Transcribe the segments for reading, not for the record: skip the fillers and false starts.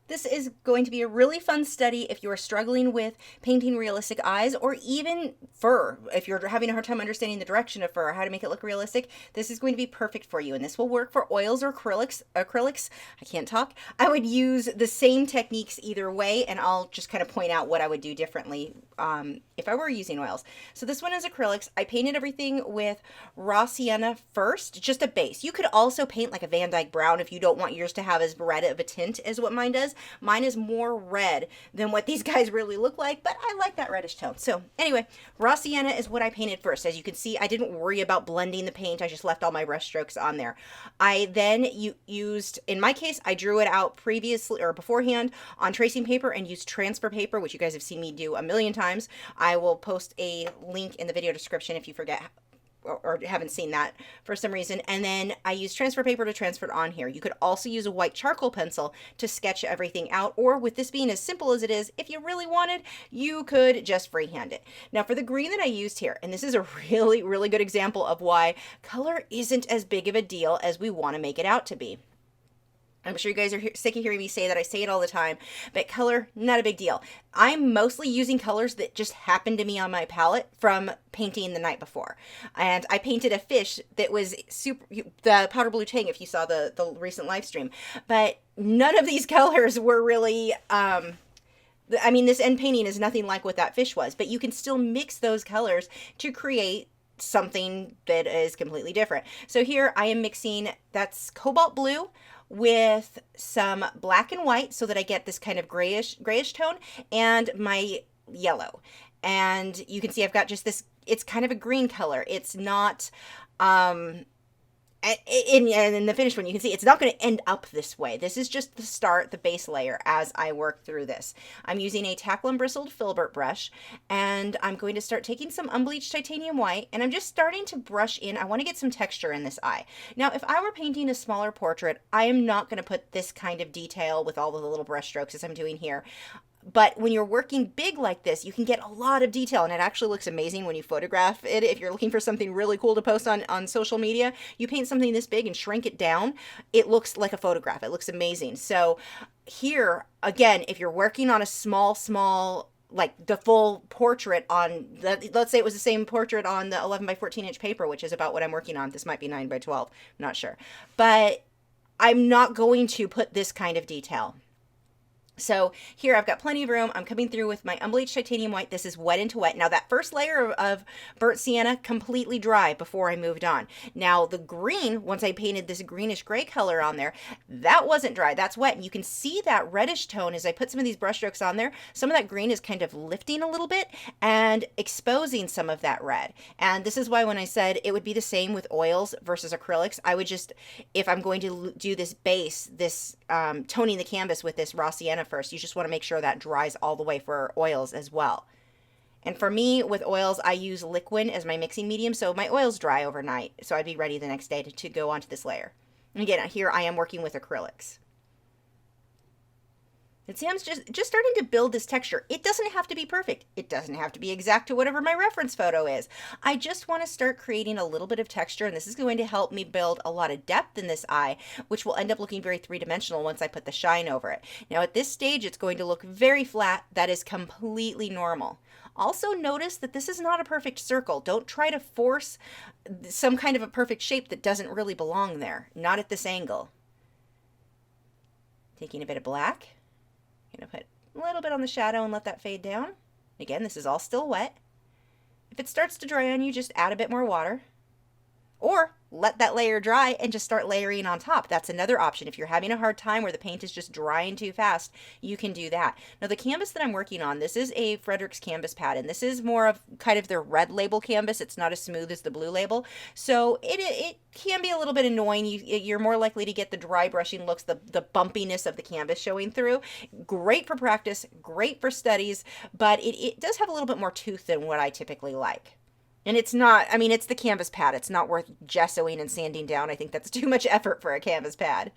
This is going to be a really fun study if you are struggling with painting realistic eyes or even fur. If you're having a hard time understanding the direction of fur, how to make it look realistic, this is going to be perfect for you. And this will work for oils or acrylics. I can't talk. I would use the same techniques either way, and I'll just kind of point out what I would do differently if I were using oils. So this one is acrylics. I painted everything with raw sienna first, just a base. You could also paint like a Van Dyke brown if you don't want yours to have as red of a tint as what mine does. Mine is more red than what these guys really look like, but I like that reddish tone. So anyway, raw sienna is what I painted first. As you can see, I didn't worry about blending the paint. I just left all my brush strokes on there. I then used, in my case, I drew it out previously or beforehand on tracing paper and used transfer paper, which you guys have seen me do a million times. I will post a link in the video description if you forget or haven't seen that for some reason. And then I use transfer paper to transfer it on here. You could also use a white charcoal pencil to sketch everything out, or with this being as simple as it is, if you really wanted, you could just freehand it. Now for the green that I used here, and this is a really, really good example of why color isn't as big of a deal as we want to make it out to be. I'm sure you guys are sick of hearing me say that. I say it all the time, but color, not a big deal. I'm mostly using colors that just happened to me on my palette from painting the night before. And I painted a fish that was the powder blue tang, if you saw the recent live stream. But none of these colors were really, I mean, this end painting is nothing like what that fish was, but you can still mix those colors to create something that is completely different. So here I am mixing, that's cobalt blue with some black and white so that I get this kind of grayish tone, and my yellow. And you can see I've got just this, it's kind of a green color. It's not, in the finished one, you can see it's not going to end up this way. This is just the start, the base layer as I work through this. I'm using a tackle and bristled filbert brush, and I'm going to start taking some unbleached titanium white, and I'm just starting to brush in. I want to get some texture in this eye. Now, if I were painting a smaller portrait, I am not going to put this kind of detail with all of the little brush strokes as I'm doing here. But when you're working big like this, you can get a lot of detail, and it actually looks amazing when you photograph it. If you're looking for something really cool to post on social media, you paint something this big and shrink it down, it looks like a photograph. It looks amazing. So here, again, if you're working on a small, like the full portrait on, let's say it was the same portrait on the 11 by 14 inch paper, which is about what I'm working on. This might be 9 by 12, I'm not sure. But I'm not going to put this kind of detail. So here I've got plenty of room. I'm coming through with my unbleached titanium white. This is wet into wet. Now that first layer of burnt sienna, completely dry before I moved on. Now the green, once I painted this greenish gray color on there, that wasn't dry. That's wet. And you can see that reddish tone as I put some of these brush strokes on there. Some of that green is kind of lifting a little bit and exposing some of that red. And this is why when I said it would be the same with oils versus acrylics, I would just, if I'm going to do this base, this toning the canvas with this raw sienna first, you just want to make sure that dries all the way for oils as well. And for me, with oils, I use liquid as my mixing medium, so my oils dry overnight, so I'd be ready the next day to go onto this layer. And again, here I am working with acrylics. And see, I'm just starting to build this texture. It doesn't have to be perfect. It doesn't have to be exact to whatever my reference photo is. I just want to start creating a little bit of texture, and this is going to help me build a lot of depth in this eye, which will end up looking very three-dimensional once I put the shine over it. Now at this stage, it's going to look very flat. That is completely normal. Also notice that this is not a perfect circle. Don't try to force some kind of a perfect shape that doesn't really belong there. Not at this angle. Taking a bit of black. I'm going to put a little bit on the shadow and let that fade down. Again, this is all still wet. If it starts to dry on you, just add a bit more water. Or let that layer dry and just start layering on top. That's another option. If you're having a hard time where the paint is just drying too fast, you can do that. Now the canvas that I'm working on, this is a Frederick's canvas pad, and this is more of kind of their red label canvas. It's not as smooth as the blue label. So it can be a little bit annoying. You're more likely to get the dry brushing looks, the bumpiness of the canvas showing through. Great for practice, great for studies, but it does have a little bit more tooth than what I typically like. And it's not, I mean, it's the canvas pad. It's not worth gessoing and sanding down. I think that's too much effort for a canvas pad.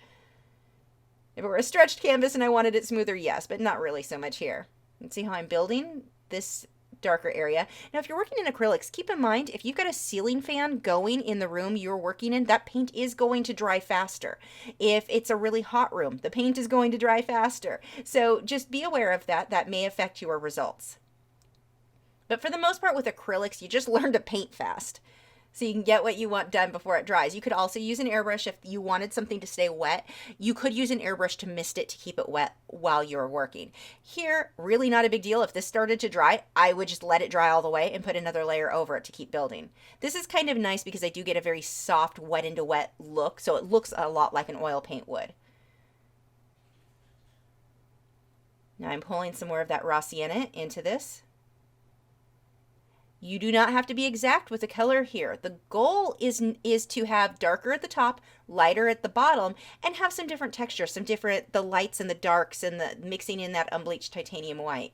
If it were a stretched canvas and I wanted it smoother, yes, but not really so much here. And see how I'm building this darker area. Now, if you're working in acrylics, keep in mind, if you've got a ceiling fan going in the room you're working in, that paint is going to dry faster. If it's a really hot room, the paint is going to dry faster. So just be aware of that. That may affect your results. But for the most part with acrylics, you just learn to paint fast so you can get what you want done before it dries. You could also use an airbrush if you wanted something to stay wet. You could use an airbrush to mist it to keep it wet while you're working. Here, really not a big deal. If this started to dry, I would just let it dry all the way and put another layer over it to keep building. This is kind of nice because I do get a very soft wet into wet look, so it looks a lot like an oil paint would. Now I'm pulling some more of that raw sienna into this. You do not have to be exact with the color here. The goal is to have darker at the top, lighter at the bottom, and have some different textures, the lights and the darks and the mixing in that unbleached titanium white.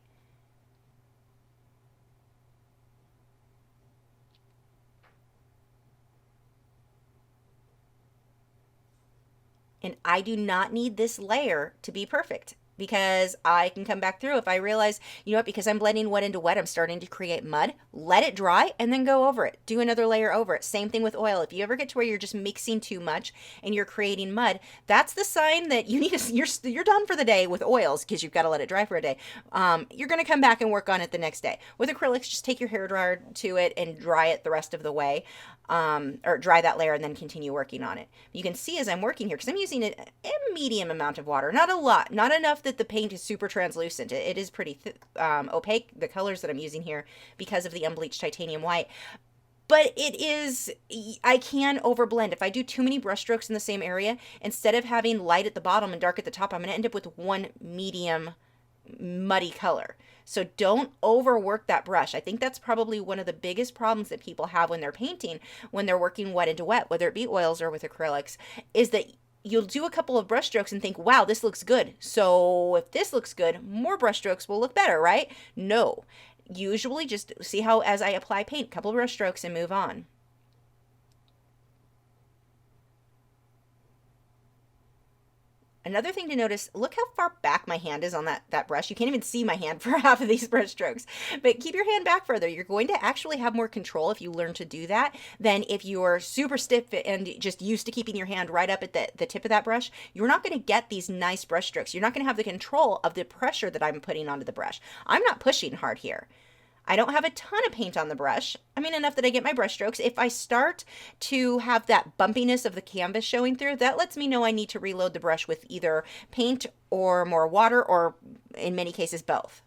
And I do not need this layer to be perfect, because I can come back through if I realize, you know what, because I'm blending wet into wet, I'm starting to create mud. Let it dry and then go over it. Do another layer over it. Same thing with oil. If you ever get to where you're just mixing too much and you're creating mud, that's the sign that you need to, you're done for the day with oils, because you've got to let it dry for a day. You're going to come back and work on it the next day. With acrylics, just take your hairdryer to it and dry it the rest of the way. Or dry that layer and then continue working on it. You can see as I'm working here, because I'm using a medium amount of water, not a lot, not enough that the paint is super translucent. It is pretty opaque, the colors that I'm using here, because of the unbleached titanium white. But it is, I can overblend. If I do too many brush strokes in the same area, instead of having light at the bottom and dark at the top, I'm going to end up with one medium muddy color. So don't overwork that brush. I think that's probably one of the biggest problems that people have when they're painting, when they're working wet into wet, whether it be oils or with acrylics, is that you'll do a couple of brush strokes and think, wow, this looks good. So if this looks good, more brush strokes will look better, right? No. Usually just see how, as I apply paint, a couple of brush strokes and move on. Another thing to notice, look how far back my hand is on that brush. You can't even see my hand for half of these brush strokes. But keep your hand back further. You're going to actually have more control if you learn to do that than if you're super stiff and just used to keeping your hand right up at the tip of that brush. You're not going to get these nice brush strokes. You're not going to have the control of the pressure that I'm putting onto the brush. I'm not pushing hard here. I don't have a ton of paint on the brush. I mean, enough that I get my brush strokes. If I start to have that bumpiness of the canvas showing through, that lets me know I need to reload the brush with either paint or more water, or in many cases, both.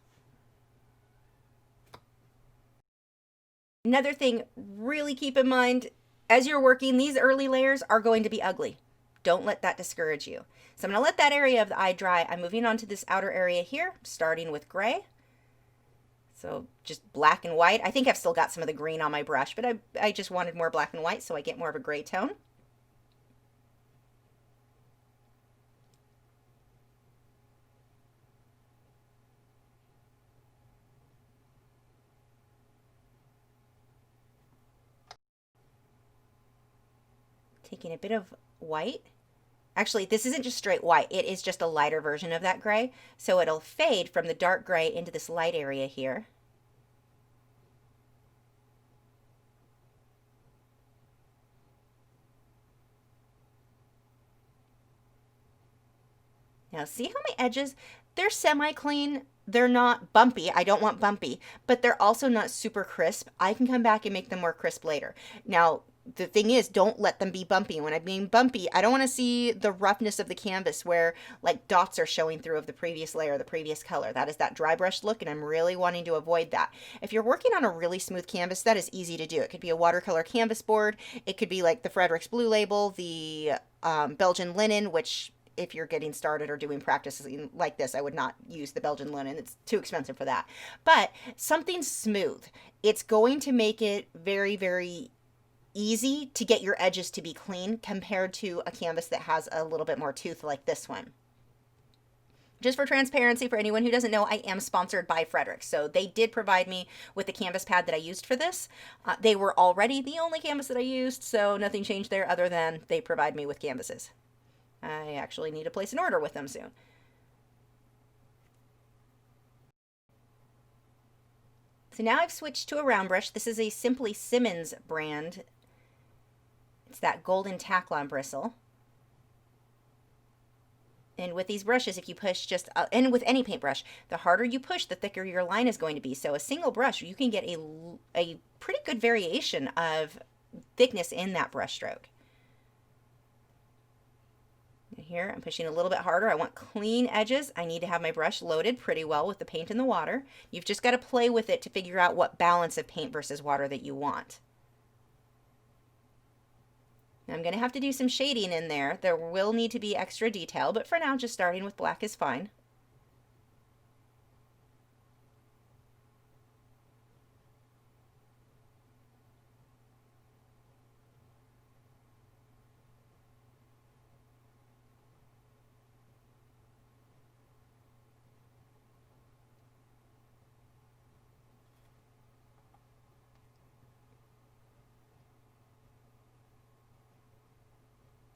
Another thing, really keep in mind, as you're working, these early layers are going to be ugly. Don't let that discourage you. So I'm going to let that area of the eye dry. I'm moving on to this outer area here, starting with gray. So just black and white. I think I've still got some of the green on my brush, but I just wanted more black and white so I get more of a gray tone. Taking a bit of white. Actually, this isn't just straight white. It is just a lighter version of that gray. So it'll fade from the dark gray into this light area here. Now see how my edges, they're semi-clean. They're not bumpy. I don't want bumpy, but they're also not super crisp. I can come back and make them more crisp later. Now, the thing is, don't let them be bumpy. When I'm being bumpy, I don't want to see the roughness of the canvas where like dots are showing through of the previous layer, the previous color. That is that dry brush look, and I'm really wanting to avoid that. If you're working on a really smooth canvas, that is easy to do. It could be a watercolor canvas board. It could be like the Frederick's Blue label, the Belgian linen, which if you're getting started or doing practices like this, I would not use the Belgian linen. It's too expensive for that. But something smooth. It's going to make it very, very easy to get your edges to be clean compared to a canvas that has a little bit more tooth like this one. Just for transparency, for anyone who doesn't know, I am sponsored by Frederick. So they did provide me with the canvas pad that I used for this. They were already the only canvas that I used, so nothing changed there other than they provide me with canvases. I actually need to place an order with them soon. So now I've switched to a round brush. This is a Simply Simmons brand. It's that golden taklon bristle. And with these brushes, if you push just, and with any paintbrush, the harder you push, the thicker your line is going to be. So a single brush, you can get a pretty good variation of thickness in that brush stroke. Here, I'm pushing a little bit harder. I want clean edges. I need to have my brush loaded pretty well with the paint in the water. You've just got to play with it to figure out what balance of paint versus water that you want. Now I'm going to have to do some shading in there. There will need to be extra detail, but for now, just starting with black is fine.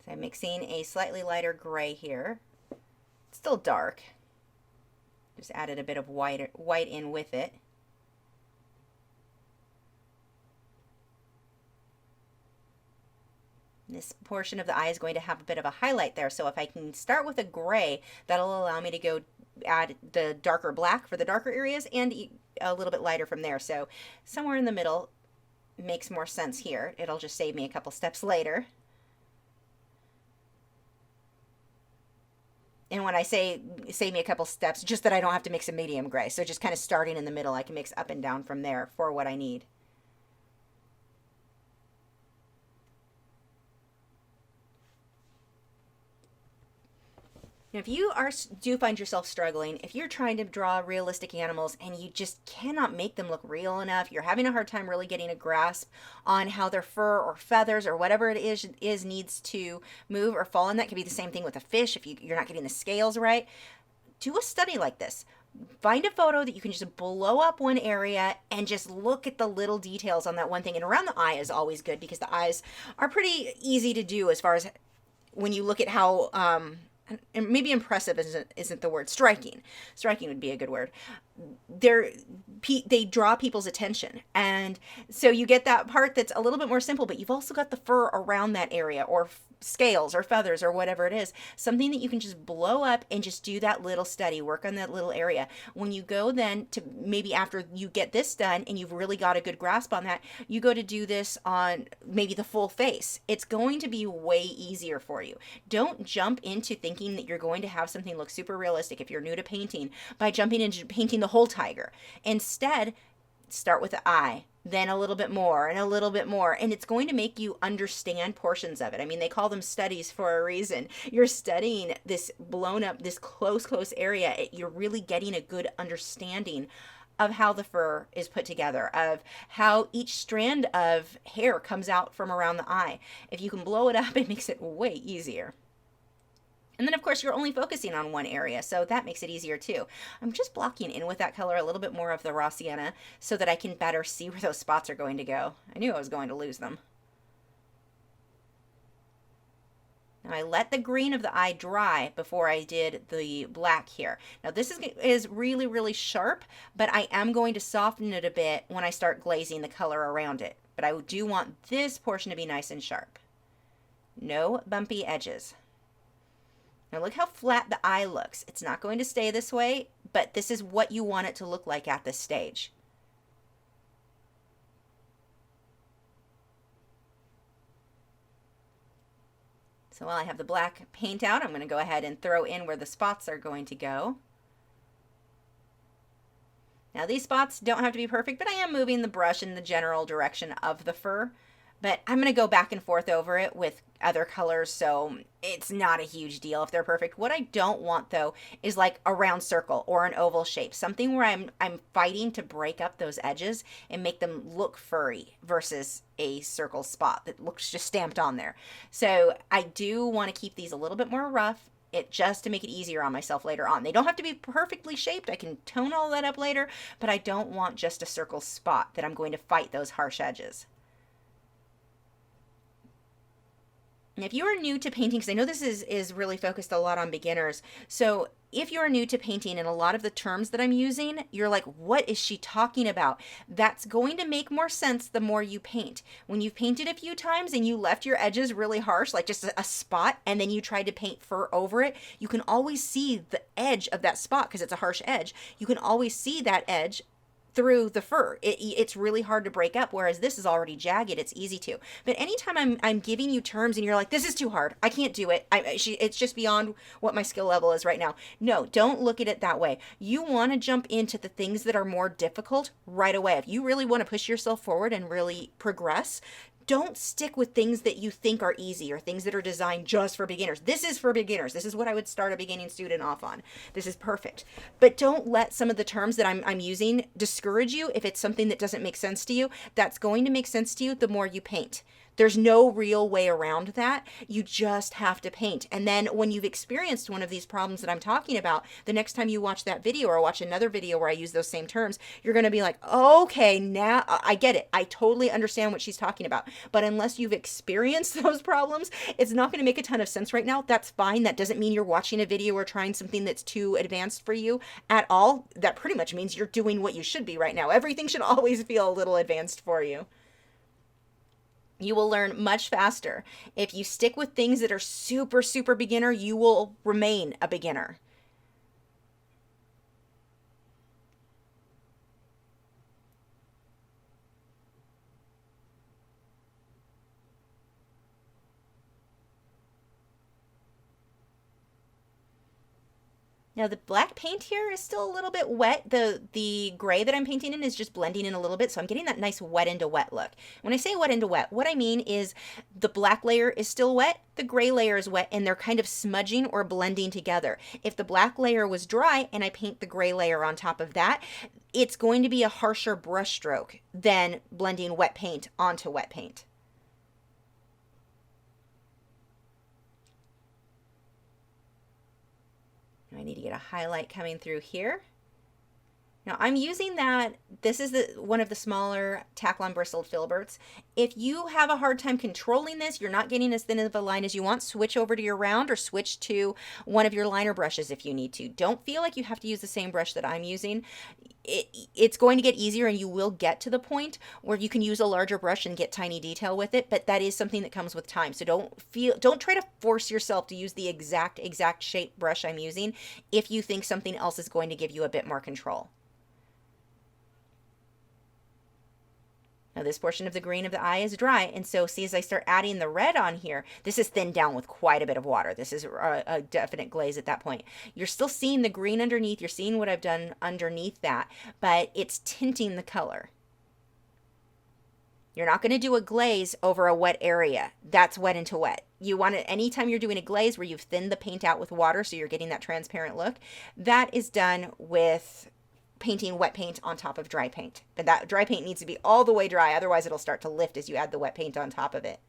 So I'm mixing a slightly lighter gray here. It's still dark. Just added a bit of white in with it. This portion of the eye is going to have a bit of a highlight there, so if I can start with a gray, that'll allow me to go add the darker black for the darker areas and a little bit lighter from there. So somewhere in the middle makes more sense here. It'll just save me a couple steps later. And when I say save me a couple steps, just that I don't have to mix a medium gray. So just kind of starting in the middle, I can mix up and down from there for what I need. Now, if you do find yourself struggling, if you're trying to draw realistic animals and you just cannot make them look real enough, you're having a hard time really getting a grasp on how their fur or feathers or whatever it is needs to move or fall, and that could be the same thing with a fish if you're not getting the scales right, do a study like this. Find a photo that you can just blow up one area and just look at the little details on that one thing. And around the eye is always good because the eyes are pretty easy to do as far as when you look at how... and maybe impressive isn't the word. Striking would be a good word. They draw people's attention, and so you get that part that's a little bit more simple, but you've also got the fur around that area, or scales or feathers or whatever it is, something that you can just blow up and just do that little study, work on that little area. When you go then to maybe after you get this done and you've really got a good grasp on that, you go to do this on maybe the full face. It's going to be way easier for you. Don't jump into thinking that you're going to have something look super realistic if you're new to painting by jumping into painting the whole tiger. Instead, start with the eye, then a little bit more and a little bit more, and it's going to make you understand portions of it. I mean, they call them studies for a reason. You're studying this blown up, this close area. You're really getting a good understanding of how the fur is put together, of how each strand of hair comes out from around the eye. If you can blow it up, it makes it way easier. And then, of course, you're only focusing on one area, so that makes it easier too. I'm just blocking in with that color a little bit more of the raw sienna so that I can better see where those spots are going to go. I knew I was going to lose them. Now, I let the green of the eye dry before I did the black here. Now, this is really, really sharp, but I am going to soften it a bit when I start glazing the color around it. But I do want this portion to be nice and sharp. No bumpy edges. Now look how flat the eye looks. It's not going to stay this way, but this is what you want it to look like at this stage. So while I have the black paint out, I'm going to go ahead and throw in where the spots are going to go. Now these spots don't have to be perfect, but I am moving the brush in the general direction of the fur. But I'm going to go back and forth over it with other colors, so it's not a huge deal if they're perfect. What I don't want, though, is like a round circle or an oval shape. Something where I'm fighting to break up those edges and make them look furry versus a circle spot that looks just stamped on there. So I do want to keep these a little bit more rough, just to make it easier on myself later on. They don't have to be perfectly shaped. I can tone all that up later, but I don't want just a circle spot that I'm going to fight those harsh edges. And if you are new to painting, because I know this is really focused a lot on beginners, so if you're new to painting and a lot of the terms that I'm using, you're like, what is she talking about? That's going to make more sense the more you paint. When you've painted a few times and you left your edges really harsh, like just a spot, and then you tried to paint fur over it, you can always see the edge of that spot because it's a harsh edge. You can always see that edge through the fur. It's really hard to break up, whereas this is already jagged. It's easy to. But anytime I'm giving you terms and you're like, this is too hard, I can't do it, it's just beyond what my skill level is right now. No, don't look at it that way. You want to jump into the things that are more difficult right away. If you really want to push yourself forward and really progress, don't stick with things that you think are easy or things that are designed just for beginners. This is for beginners. This is what I would start a beginning student off on. This is perfect. But don't let some of the terms that I'm using discourage you if it's something that doesn't make sense to you. That's going to make sense to you the more you paint. There's no real way around that. You just have to paint. And then when you've experienced one of these problems that I'm talking about, the next time you watch that video or watch another video where I use those same terms, you're going to be like, okay, now I get it. I totally understand what she's talking about. But unless you've experienced those problems, it's not going to make a ton of sense right now. That's fine. That doesn't mean you're watching a video or trying something that's too advanced for you at all. That pretty much means you're doing what you should be right now. Everything should always feel a little advanced for you. You will learn much faster. If you stick with things that are super, super beginner, you will remain a beginner. Now the black paint here is still a little bit wet. The gray that I'm painting in is just blending in a little bit, so I'm getting that nice wet into wet look. When I say wet into wet, what I mean is the black layer is still wet, the gray layer is wet, and they're kind of smudging or blending together. If the black layer was dry and I paint the gray layer on top of that, it's going to be a harsher brush stroke than blending wet paint onto wet paint. I need to get a highlight coming through here. Now I'm using that, this is one of the smaller Taklon bristled filberts. If you have a hard time controlling this, you're not getting as thin of a line as you want, switch over to your round or switch to one of your liner brushes if you need to. Don't feel like you have to use the same brush that I'm using. It's going to get easier and you will get to the point where you can use a larger brush and get tiny detail with it, but that is something that comes with time. So don't try to force yourself to use the exact shape brush I'm using if you think something else is going to give you a bit more control. Now this portion of the green of the eye is dry, and so see, as I start adding the red on here, this is thinned down with quite a bit of water. This is a definite glaze at that point. You're still seeing the green underneath, you're seeing what I've done underneath that, but it's tinting the color. You're not going to do a glaze over a wet area. That's wet into wet. You want it anytime you're doing a glaze where you've thinned the paint out with water so you're getting that transparent look. That is done with painting wet paint on top of dry paint. But that dry paint needs to be all the way dry, otherwise it'll start to lift as you add the wet paint on top of it.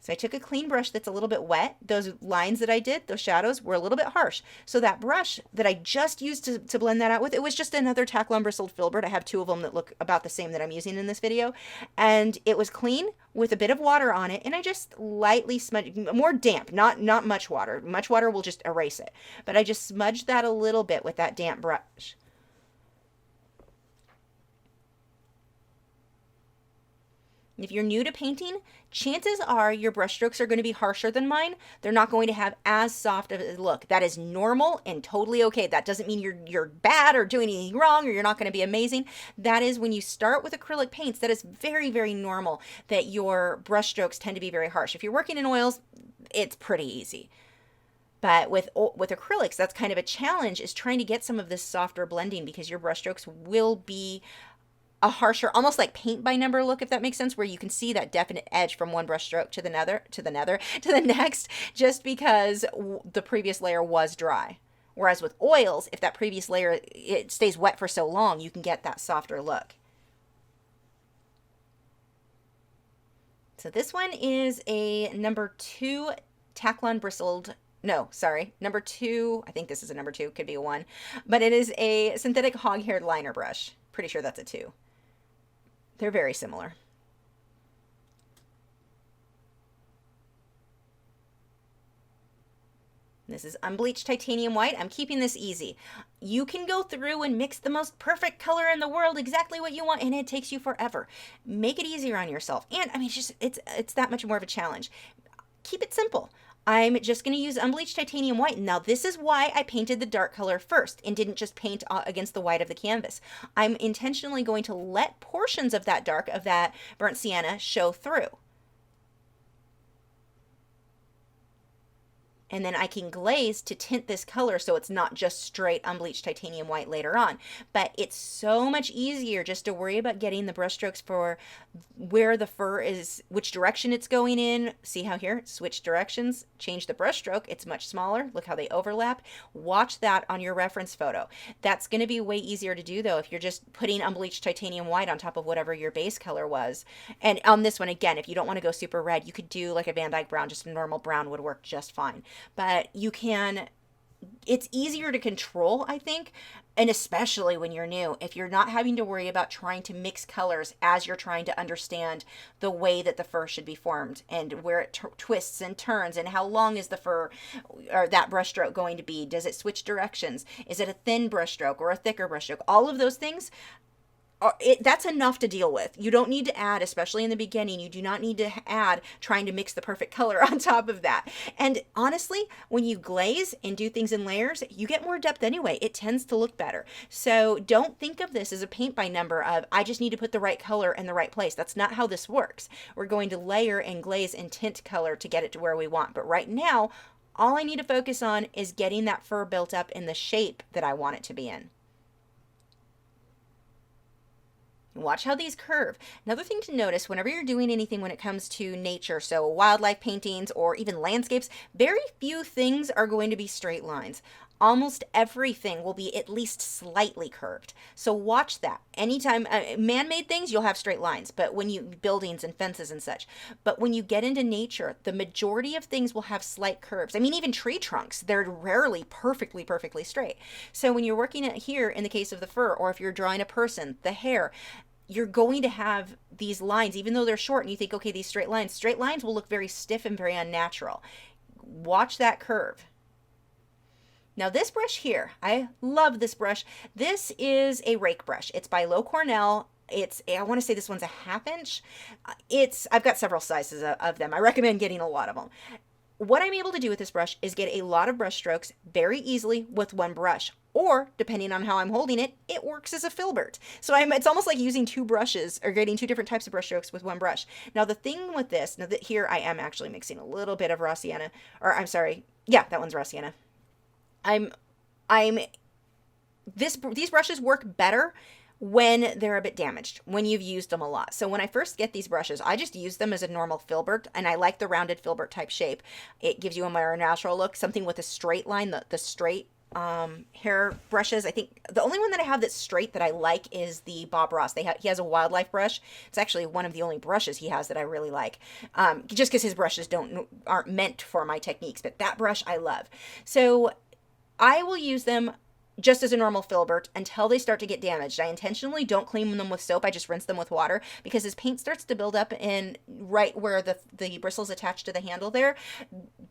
So I took a clean brush that's a little bit wet. Those lines that I did, those shadows, were a little bit harsh. So that brush that I just used to blend that out with, it was just another Taklon bristled filbert. I have two of them that look about the same that I'm using in this video. And it was clean with a bit of water on it. And I just lightly smudged, more damp, not much water. Much water will just erase it. But I just smudged that a little bit with that damp brush. If you're new to painting, chances are your brush strokes are going to be harsher than mine. They're not going to have as soft of a look. That is normal and totally okay. That doesn't mean you're bad or doing anything wrong or you're not going to be amazing. That is when you start with acrylic paints, that is very, very normal that your brush strokes tend to be very harsh. If you're working in oils, it's pretty easy. But with acrylics, that's kind of a challenge, is trying to get some of this softer blending because your brush strokes will be a harsher, almost like paint by number look, if that makes sense, where you can see that definite edge from one brush stroke to the next, just because the previous layer was dry. Whereas with oils, if that previous layer, it stays wet for so long, you can get that softer look. So this one is a number 2 Taklon bristled, no, sorry, number 2, I think this is a number 2, could be a 1, but it is a synthetic hog-haired liner brush. Pretty sure that's a 2. They're very similar. This is unbleached titanium white. I'm keeping this easy. You can go through and mix the most perfect color in the world, exactly what you want, and it takes you forever. Make it easier on yourself. And I mean, it's that much more of a challenge. Keep it simple. I'm just going to use unbleached titanium white. Now, this is why I painted the dark color first and didn't just paint against the white of the canvas. I'm intentionally going to let portions of that dark, of that burnt sienna, show through. And then I can glaze to tint this color so it's not just straight unbleached titanium white later on. But it's so much easier just to worry about getting the brush strokes for where the fur is, which direction it's going in. See how here, switch directions, change the brush stroke. It's much smaller. Look how they overlap. Watch that on your reference photo. That's going to be way easier to do though if you're just putting unbleached titanium white on top of whatever your base color was. And on this one, again, if you don't want to go super red, you could do like a Van Dyke brown, just a normal brown would work just fine. But you can, it's easier to control, I think, and especially when you're new, if you're not having to worry about trying to mix colors as you're trying to understand the way that the fur should be formed and where it twists and turns and how long is the fur or that brush stroke going to be? Does it switch directions? Is it a thin brush stroke or a thicker brush stroke? All of those things, that's enough to deal with. You don't need to add, especially in the beginning, you do not need to add trying to mix the perfect color on top of that. And honestly, when you glaze and do things in layers, you get more depth anyway. It tends to look better. So don't think of this as a paint by number of, I just need to put the right color in the right place. That's not how this works. We're going to layer and glaze and tint color to get it to where we want. But right now, all I need to focus on is getting that fur built up in the shape that I want it to be in. Watch how these curve. Another thing to notice whenever you're doing anything when it comes to nature, so wildlife paintings or even landscapes, very few things are going to be straight lines. Almost everything will be at least slightly curved. So watch that. Anytime, man-made things, you'll have straight lines, but when you, buildings and fences and such, but when you get into nature, the majority of things will have slight curves. I mean, even tree trunks, they're rarely perfectly straight. So when you're working at here, in the case of the fur, or if you're drawing a person, the hair, you're going to have these lines, even though they're short and you think, okay, these straight lines will look very stiff and very unnatural. Watch that curve. Now this brush here, I love this brush. This is a rake brush. It's by Low Cornell. I want to say this one's a 1/2 inch. I've got several sizes of them. I recommend getting a lot of them. What I'm able to do with this brush is get a lot of brush strokes very easily with one brush. Or, depending on how I'm holding it, it works as a filbert. So it's almost like using two brushes or getting two different types of brush strokes with one brush. Now the thing with this, now that here I am actually mixing a little bit of raw sienna, or I'm sorry, yeah, that one's raw sienna. These brushes work better when they're a bit damaged, when you've used them a lot. So when I first get these brushes, I just use them as a normal filbert, and I like the rounded filbert type shape. It gives you a more natural look, something with a straight line, the straight hair brushes. I think the only one that I have that's straight that I like is the Bob Ross. He has a wildlife brush. It's actually one of the only brushes he has that I really like, just because his brushes aren't meant for my techniques, but that brush I love. So I will use them just as a normal filbert until they start to get damaged. I intentionally don't clean them with soap. I just rinse them with water because as paint starts to build up in right where the bristles attached to the handle there,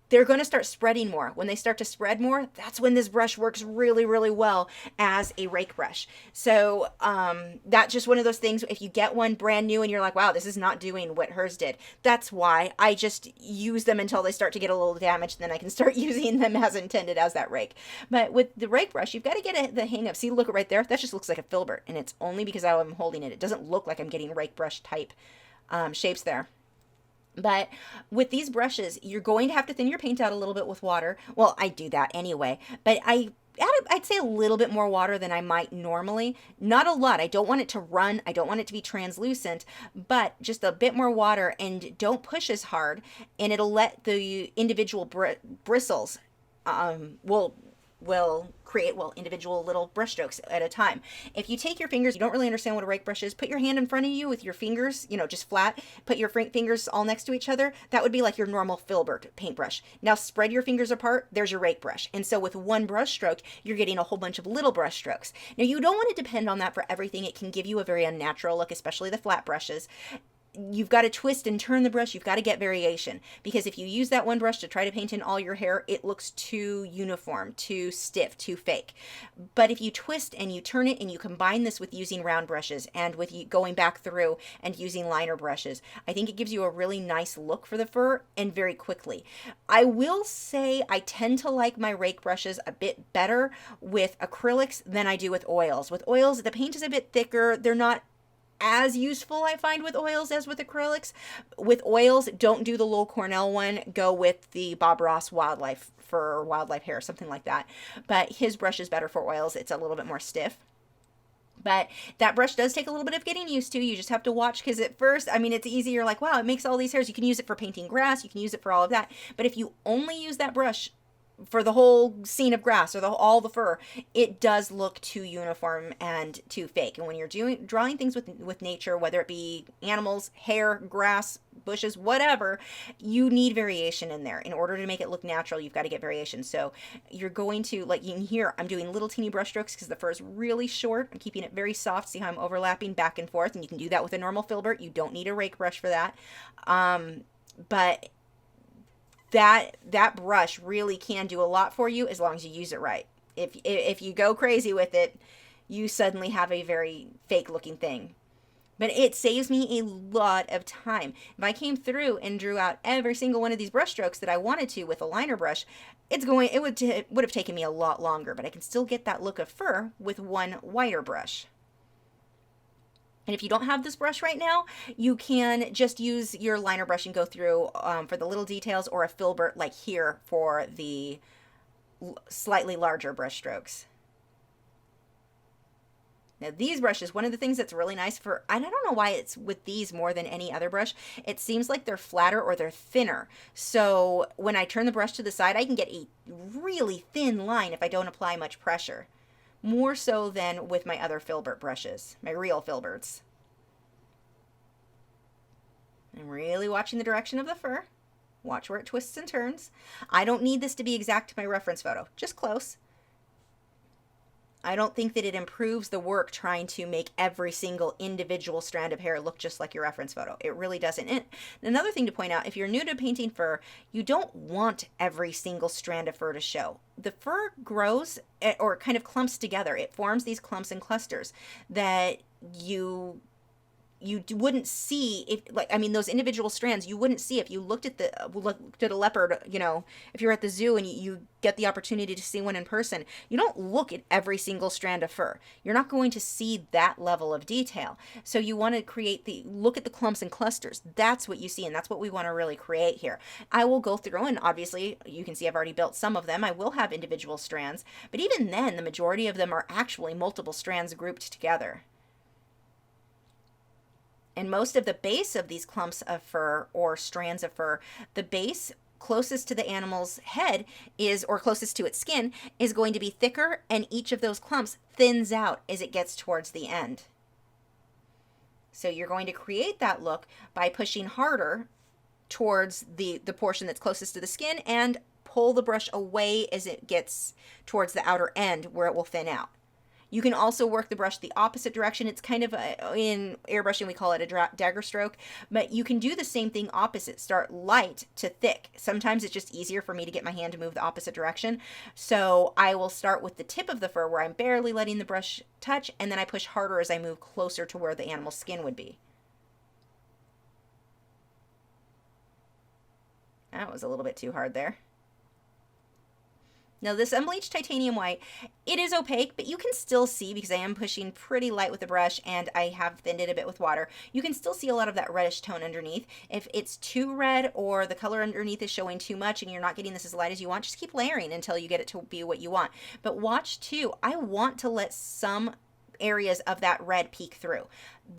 they're going to start spreading more. When they start to spread more, that's when this brush works really, really well as a rake brush. So that's just one of those things. If you get one brand new and you're like, wow, this is not doing what hers did, that's why I just use them until they start to get a little damaged. Then I can start using them as intended as that rake. But with the rake brush, you've got to get the hang of. See, look right there. That just looks like a filbert, and it's only because I'm holding it. It doesn't look like I'm getting rake brush type shapes there. But with these brushes, you're going to have to thin your paint out a little bit with water. Well, I do that anyway, but I'd say a little bit more water than I might normally. Not a lot. I don't want it to run. I don't want it to be translucent, but just a bit more water, and don't push as hard, and it'll let the individual bristles will create, individual little brush strokes at a time. If you take your fingers, you don't really understand what a rake brush is, put your hand in front of you with your fingers, just flat, put your fingers all next to each other. That would be like your normal filbert paintbrush. Now spread your fingers apart, there's your rake brush. And so with one brush stroke, you're getting a whole bunch of little brush strokes. Now you don't want to depend on that for everything. It can give you a very unnatural look, especially the flat brushes. you've got to twist and turn the brush. You've got to get variation, because if you use that one brush to try to paint in all your hair, it looks too uniform, too stiff, too fake. But if you twist and you turn it and you combine this with using round brushes and with going back through and using liner brushes, I think it gives you a really nice look for the fur, and very quickly. I will say I tend to like my rake brushes a bit better with acrylics than I do with oils. With oils, the paint is a bit thicker. They're not as useful, I find, with oils as with acrylics. With oils, don't do the Lowell Cornell one. Go with the Bob Ross Wildlife for wildlife hair, something like that. But his brush is better for oils. It's a little bit more stiff. But that brush does take a little bit of getting used to. You just have to watch, because at first, I mean, it's easy. You're like, wow, it makes all these hairs. You can use it for painting grass. You can use it for all of that. But if you only use that brush for the whole scene of grass or all the fur, it does look too uniform and too fake. And when you're drawing things with nature, whether it be animals, hair, grass, bushes, whatever, you need variation in there. In order to make it look natural, you've got to get variation. So you're going to, like you can hear, I'm doing little teeny brush strokes because the fur is really short. I'm keeping it very soft. See how I'm overlapping back and forth? And you can do that with a normal filbert. You don't need a rake brush for that. But that brush really can do a lot for you as long as you use it right. If you go crazy with it, you suddenly have a very fake looking thing. But it saves me a lot of time. If I came through and drew out every single one of these brush strokes that I wanted to with a liner brush, it would have taken me a lot longer, but I can still get that look of fur with one wider brush. And if you don't have this brush right now, you can just use your liner brush and go through for the little details, or a filbert like here for the slightly larger brush strokes. Now these brushes, one of the things that's really nice for, and I don't know why it's with these more than any other brush, it seems like they're flatter or they're thinner. So when I turn the brush to the side, I can get a really thin line if I don't apply much pressure. More so than with my other filbert brushes, my real filberts. I'm really watching the direction of the fur. Watch where it twists and turns. I don't need this to be exact to my reference photo, just close. I don't think that it improves the work trying to make every single individual strand of hair look just like your reference photo. It really doesn't. And another thing to point out, if you're new to painting fur, you don't want every single strand of fur to show. The fur grows or kind of clumps together. It forms these clumps and clusters that you wouldn't see if, like, I mean, those individual strands you wouldn't see if you looked at a leopard. You know, if you're at the zoo and you get the opportunity to see one in person, you don't look at every single strand of fur. You're not going to see that level of detail. So you want to look at the clumps and clusters. That's what you see, and that's what we want to really create here. I will go through, and obviously you can see I've already built some of them. I will have individual strands, but even then the majority of them are actually multiple strands grouped together. And most of the base of these clumps of fur or strands of fur, the base closest to the animal's head or closest to its skin, is going to be thicker, and each of those clumps thins out as it gets towards the end. So you're going to create that look by pushing harder towards the portion that's closest to the skin, and pull the brush away as it gets towards the outer end where it will thin out. You can also work the brush the opposite direction. It's kind of in airbrushing, we call it a dagger stroke, but you can do the same thing opposite. Start light to thick. Sometimes it's just easier for me to get my hand to move the opposite direction. So I will start with the tip of the fur where I'm barely letting the brush touch, and then I push harder as I move closer to where the animal's skin would be. That was a little bit too hard there. Now this unbleached titanium white, it is opaque, but you can still see, because I am pushing pretty light with the brush and I have thinned it a bit with water, you can still see a lot of that reddish tone underneath. If it's too red or the color underneath is showing too much and you're not getting this as light as you want, just keep layering until you get it to be what you want. But watch too, I want to let some areas of that red peek through.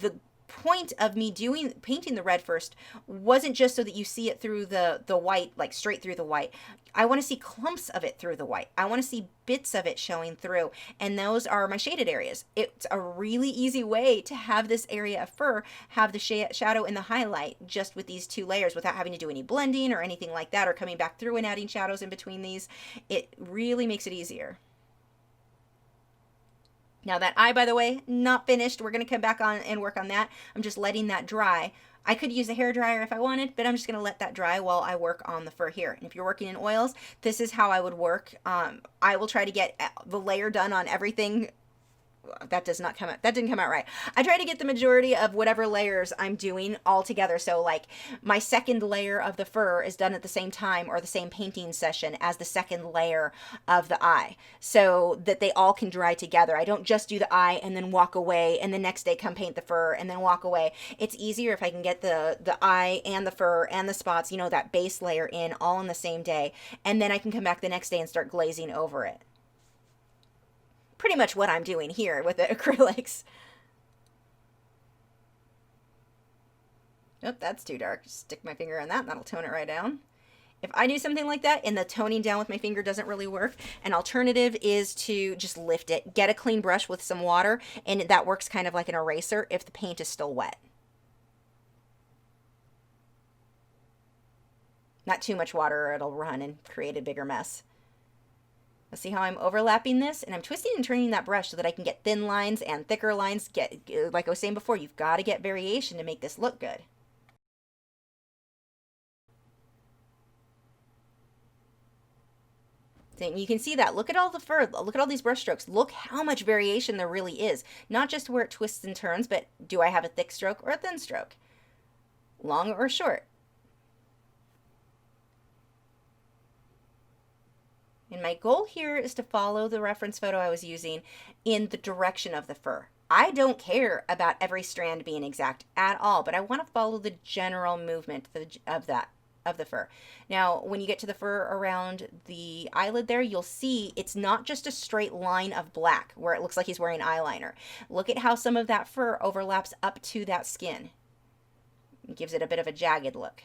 The point of me painting the red first wasn't just so that you see it through the white, like straight through the white. I want to see clumps of it through the white. I want to see bits of it showing through, and those are my shaded areas. It's a really easy way to have this area of fur have the shadow and the highlight just with these two layers without having to do any blending or anything like that, or coming back through and adding shadows in between these. It really makes it easier. Now that eye, by the way, not finished. We're going to come back on and work on that. I'm just letting that dry I could use a hair dryer if I wanted, but I'm just going to let that dry while I work on the fur here. And if you're working in oils, this is how I would work. I will try to get the layer done on everything. That does not come out, that didn't come out right. I try to get the majority of whatever layers I'm doing all together. So like my second layer of the fur is done at the same time or the same painting session as the second layer of the eye, so that they all can dry together. I don't just do the eye and then walk away and the next day come paint the fur and then walk away. It's easier if I can get the eye and the fur and the spots, you know, that base layer in all on the same day, and then I can come back the next day and start glazing over it. Pretty much what I'm doing here with the acrylics. Nope, that's too dark. Just stick my finger on that and that'll tone it right down. If I do something like that and the toning down with my finger doesn't really work, an alternative is to just lift it, get a clean brush with some water, and that works kind of like an eraser if the paint is still wet. Not too much water or it'll run and create a bigger mess. Let's see how I'm overlapping this, and I'm twisting and turning that brush so that I can get thin lines and thicker lines. Like I was saying before, you've got to get variation to make this look good. So you can see that. Look at all the fur. Look at all these brush strokes. Look how much variation there really is. Not just where it twists and turns, but do I have a thick stroke or a thin stroke? Long or short? And my goal here is to follow the reference photo I was using in the direction of the fur. I don't care about every strand being exact at all, but I want to follow the general movement of the fur. Now, when you get to the fur around the eyelid there, you'll see it's not just a straight line of black where it looks like he's wearing eyeliner. Look at how some of that fur overlaps up to that skin. It gives it a bit of a jagged look.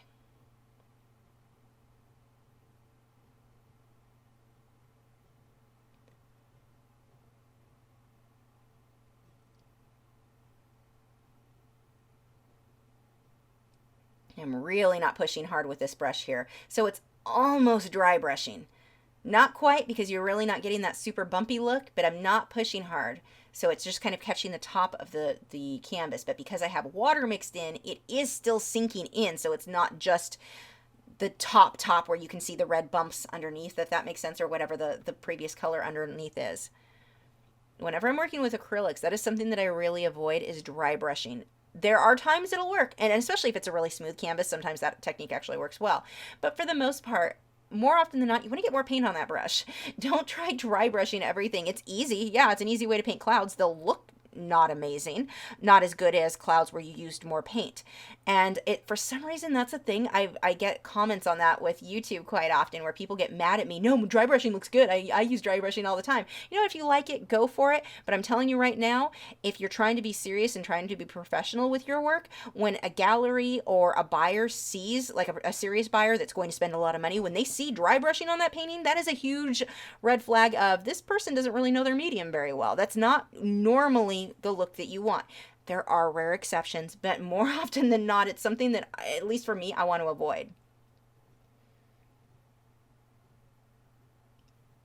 I'm really not pushing hard with this brush here. So it's almost dry brushing. Not quite, because you're really not getting that super bumpy look, but I'm not pushing hard. So it's just kind of catching the top of the canvas. But because I have water mixed in, it is still sinking in. So it's not just the top where you can see the red bumps underneath, if that makes sense, or whatever the previous color underneath is. Whenever I'm working with acrylics, that is something that I really avoid, is dry brushing. There are times it'll work, and especially if it's a really smooth canvas, sometimes that technique actually works well. But for the most part, more often than not, you want to get more paint on that brush. Don't try dry brushing everything. It's easy. Yeah, it's an easy way to paint clouds. They'll look not amazing, not as good as clouds where you used more paint. And for some reason, that's a thing. I get comments on that with YouTube quite often where people get mad at me. No, dry brushing looks good. I use dry brushing all the time. You know, if you like it, go for it. But I'm telling you right now, if you're trying to be serious and trying to be professional with your work, when a gallery or a buyer sees, like a serious buyer that's going to spend a lot of money, when they see dry brushing on that painting, that is a huge red flag of this person doesn't really know their medium very well. That's not normally the look that you want. There are rare exceptions, but more often than not, it's something that, at least for me, I want to avoid.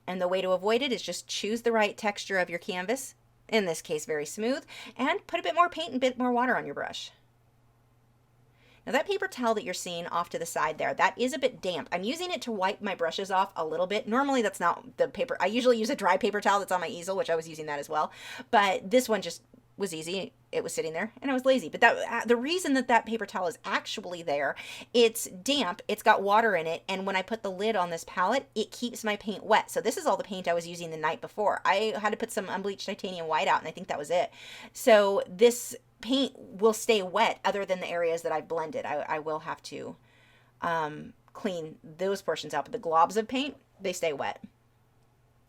And the way to avoid it is just choose the right texture of your canvas, in this case very smooth, and put a bit more paint and a bit more water on your brush. Now that paper towel that you're seeing off to the side there, that is a bit damp. I'm using it to wipe my brushes off a little bit. Normally that's not the paper. I usually use a dry paper towel that's on my easel, which I was using that as well. But this one just was easy. It was sitting there and I was lazy. But the reason that paper towel is actually there, it's damp, it's got water in it, and when I put the lid on this palette, it keeps my paint wet. So this is all the paint I was using the night before. I had to put some unbleached titanium white out, and I think that was it. So this paint will stay wet other than the areas that I've blended. I will have to clean those portions out, but the globs of paint, they stay wet.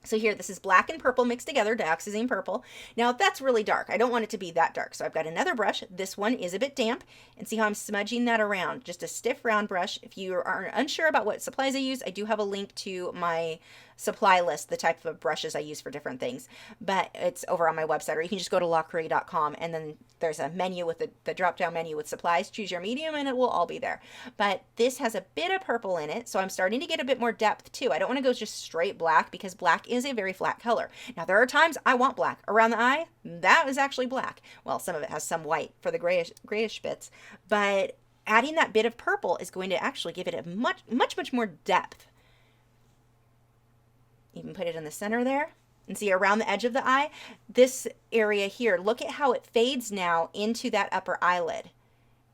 So here, this is black and purple mixed together, dioxazine purple. Now that's really dark. I don't want it to be that dark. So I've got another brush. This one is a bit damp, and see how I'm smudging that around. Just a stiff round brush. If you are unsure about what supplies I use, I do have a link to my supply list, the type of brushes I use for different things, but it's over on my website, or you can just go to lachri.com, and then there's a menu with the drop down menu with supplies. Choose your medium and it will all be there. But this has a bit of purple in it, so I'm starting to get a bit more depth too. I don't want to go just straight black, because black is a very flat color. Now there are times I want black around the eye. That is actually black. Well, some of it has some white for the grayish bits, but adding that bit of purple is going to actually give it a much more depth. Even put it in the center there. And see around the edge of the eye, this area here, look at how it fades now into that upper eyelid.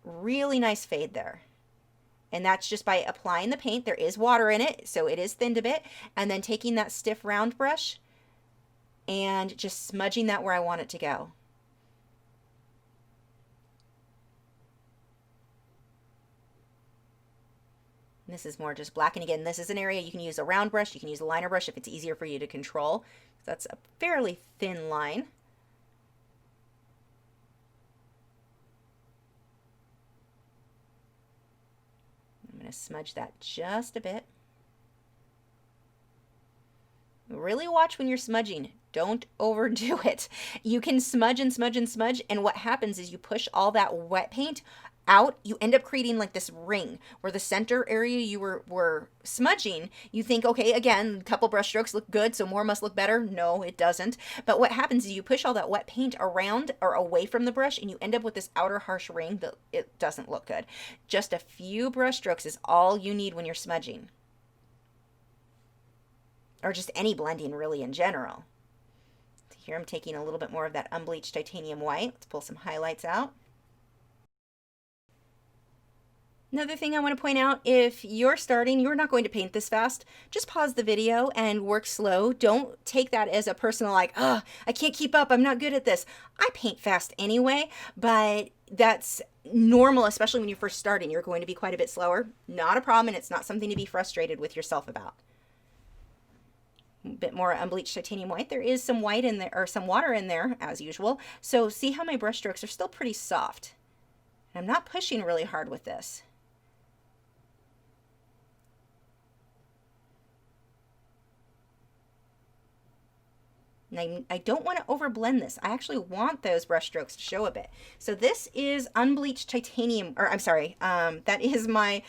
Really nice fade there. And that's just by applying the paint. There is water in it, so it is thinned a bit. And then taking that stiff round brush and just smudging that where I want it to go. And this is more just black. And again, this is an area you can use a round brush. You can use a liner brush if it's easier for you to control. That's a fairly thin line. I'm going to smudge that just a bit. Really watch when you're smudging. Don't overdo it. You can smudge and smudge and smudge, and what happens is you push all that wet paint out. You end up creating like this ring where the center area you were smudging, you think, okay, again, a couple brush strokes look good, so more must look better. No, it doesn't. But what happens is you push all that wet paint around or away from the brush, and you end up with this outer harsh ring that it doesn't look good. Just a few brush strokes is all you need when you're smudging. Or just any blending really in general. So here I'm taking a little bit more of that unbleached titanium white. Let's pull some highlights out. Another thing I want to point out, if you're starting, you're not going to paint this fast, just pause the video and work slow. Don't take that as a personal like, oh, I can't keep up, I'm not good at this. I paint fast anyway, but that's normal, especially when you're first starting. You're going to be quite a bit slower. Not a problem, and it's not something to be frustrated with yourself about. A bit more unbleached titanium white. There is some white in there, or some water in there, as usual. So see how my brush strokes are still pretty soft. And I'm not pushing really hard with this. And I don't want to overblend this. I actually want those brush strokes to show a bit. So this is unbleached titanium, or I'm sorry, that is my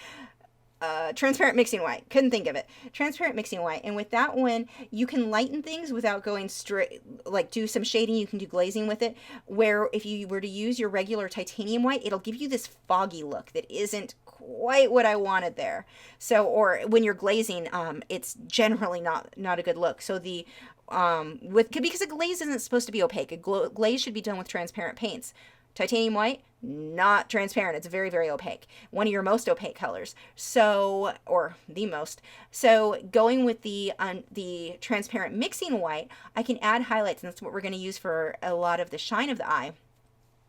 transparent mixing white. Couldn't think of it. Transparent mixing white. And with that one, you can lighten things without going straight, like do some shading. You can do glazing with it, where if you were to use your regular titanium white, it'll give you this foggy look that isn't quite what I wanted there. So, or when you're glazing, it's generally not a good look. So the because a glaze isn't supposed to be opaque. A glaze should be done with transparent paints. Titanium white, not transparent. It's very, very opaque. One of your most opaque colors. So, or the most. So going with the transparent mixing white, I can add highlights, and that's what we're going to use for a lot of the shine of the eye,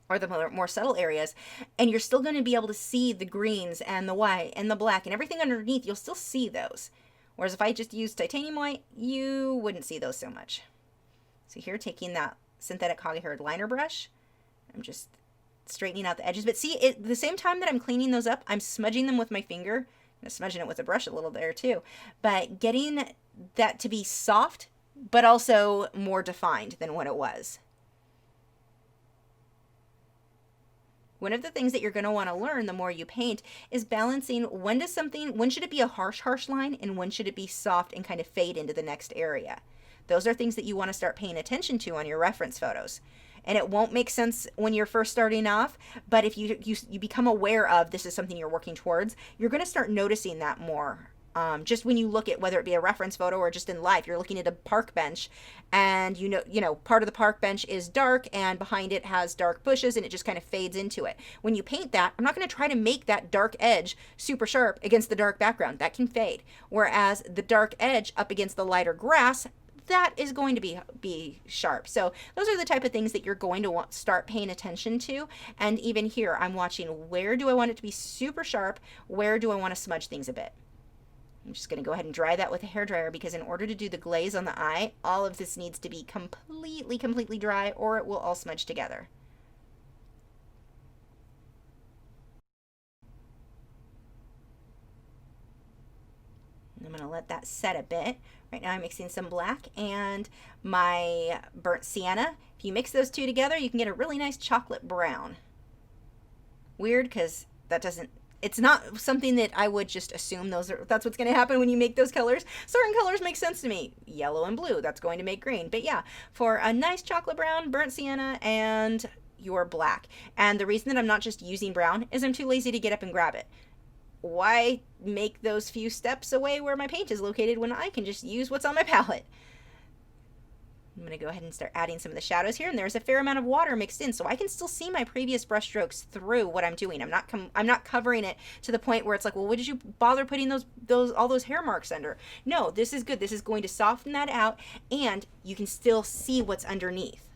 or the more subtle areas. And you're still going to be able to see the greens and the white and the black and everything underneath. You'll still see those. Whereas if I just used titanium white, you wouldn't see those so much. So here, taking that synthetic hog-haired liner brush, I'm just straightening out the edges. But see, at the same time that I'm cleaning those up, I'm smudging them with my finger. I'm smudging it with a brush a little there too. But getting that to be soft, but also more defined than what it was. One of the things that you're going to want to learn the more you paint is balancing when should it be a harsh line, and when should it be soft and kind of fade into the next area. Those are things that you want to start paying attention to on your reference photos. And it won't make sense when you're first starting off, but if you become aware of this is something you're working towards, you're going to start noticing that more. Just when you look at whether it be a reference photo or just in life, you're looking at a park bench, and you know part of the park bench is dark and behind it has dark bushes, and it just kind of fades into it. When you paint that, I'm not going to try to make that dark edge super sharp against the dark background. That can fade. Whereas the dark edge up against the lighter grass, that is going to be sharp. So those are the type of things that you're going to want start paying attention to. And even here, I'm watching, where do I want it to be super sharp? Where do I want to smudge things a bit? I'm just going to go ahead and dry that with a hairdryer, because in order to do the glaze on the eye, all of this needs to be completely dry, or it will all smudge together. And I'm going to let that set a bit. Right now I'm mixing some black and my burnt sienna. If you mix those two together, you can get a really nice chocolate brown. Weird, because it's not something that I would just assume that's what's going to happen when you make those colors. Certain colors make sense to me. Yellow and blue, that's going to make green. But yeah, for a nice chocolate brown, burnt sienna, and your black. And the reason that I'm not just using brown is I'm too lazy to get up and grab it. Why make those few steps away where my paint is located when I can just use what's on my palette? I'm going to go ahead and start adding some of the shadows here, and there's a fair amount of water mixed in, so I can still see my previous brush strokes through what I'm doing. I'm not covering it to the point where it's like, well, what did you bother putting all those hair marks under? No, this is good. This is going to soften that out, and you can still see what's underneath.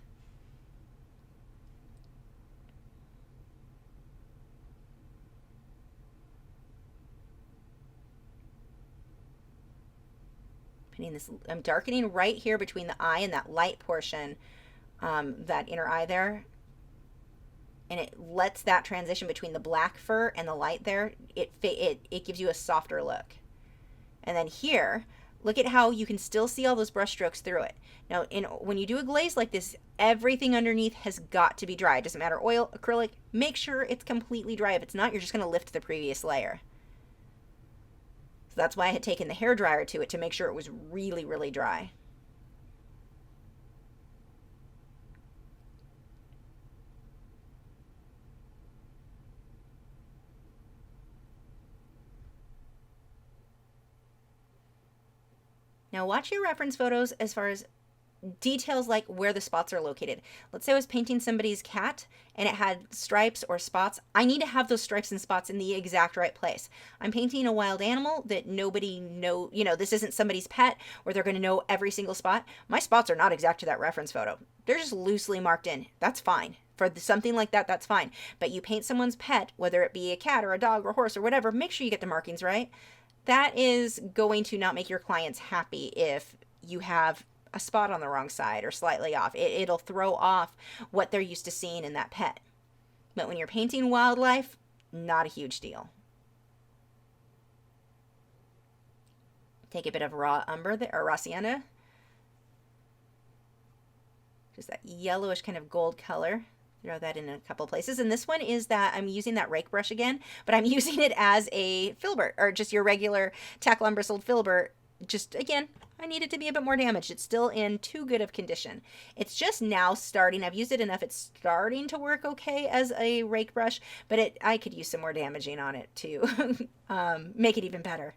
This, I'm darkening right here between the eye and that light portion, that inner eye there, and it lets that transition between the black fur and the light there, it gives you a softer look. And then here, look at how you can still see all those brush strokes through it. Now, when you do a glaze like this, everything underneath has got to be dry. It doesn't matter, oil, acrylic, make sure it's completely dry. If it's not, you're just going to lift the previous layer. So that's why I had taken the hairdryer to it, to make sure it was really, really dry. Now watch your reference photos as far as details like where the spots are located. Let's say I was painting somebody's cat and it had stripes or spots. I need to have those stripes and spots in the exact right place. I'm painting a wild animal that nobody know, this isn't somebody's pet where they're going to know every single spot. My spots are not exact to that reference photo. They're just loosely marked in. That's fine. For something like that, that's fine. But you paint someone's pet, whether it be a cat or a dog or a horse or whatever, make sure you get the markings right. That is going to not make your clients happy if you have a spot on the wrong side or slightly off. It'll throw off what they're used to seeing in that pet. But when you're painting wildlife, not a huge deal. Take a bit of raw umber there, or raw sienna. Just that yellowish kind of gold color. Throw that in a couple places. And this one is that I'm using that rake brush again, but I'm using it as a filbert, or just your regular tackle bristled filbert. Just, again, I need it to be a bit more damaged. It's still in too good of condition. It's just now starting. I've used it enough. It's starting to work okay as a rake brush, but I could use some more damaging on it to make it even better.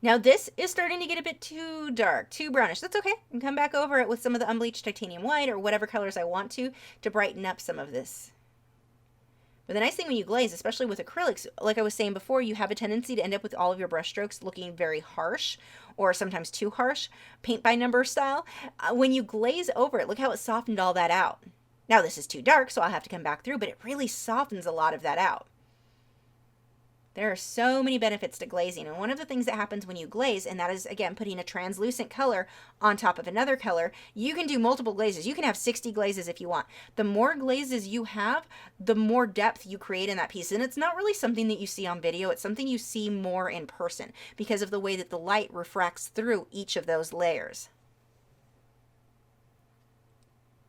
Now this is starting to get a bit too dark, too brownish. That's okay. I can come back over it with some of the unbleached titanium white or whatever colors I want to brighten up some of this. But the nice thing when you glaze, especially with acrylics, like I was saying before, you have a tendency to end up with all of your brush strokes looking very harsh or sometimes too harsh, paint by number style. When you glaze over it, look how it softened all that out. Now this is too dark, so I'll have to come back through, but it really softens a lot of that out. There are so many benefits to glazing, and one of the things that happens when you glaze, and that is, again, putting a translucent color on top of another color, you can do multiple glazes. You can have 60 glazes if you want. The more glazes you have, the more depth you create in that piece, and it's not really something that you see on video. It's something you see more in person because of the way that the light refracts through each of those layers.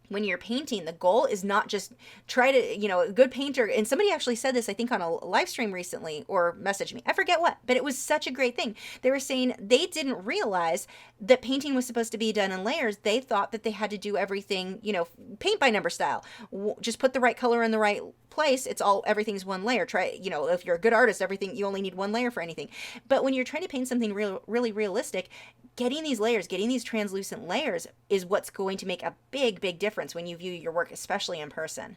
When you're painting, the goal is not just try to, a good painter, and somebody actually said this, I think, on a live stream recently or messaged me. I forget what, but it was such a great thing. They were saying they didn't realize that painting was supposed to be done in layers. They thought that they had to do everything, paint by number style. Just put the right color in the right place. Everything's one layer. Try, if you're a good artist, you only need one layer for anything. But when you're trying to paint something really realistic, getting these layers, getting these translucent layers is what's going to make a big, big difference when you view your work, especially in person.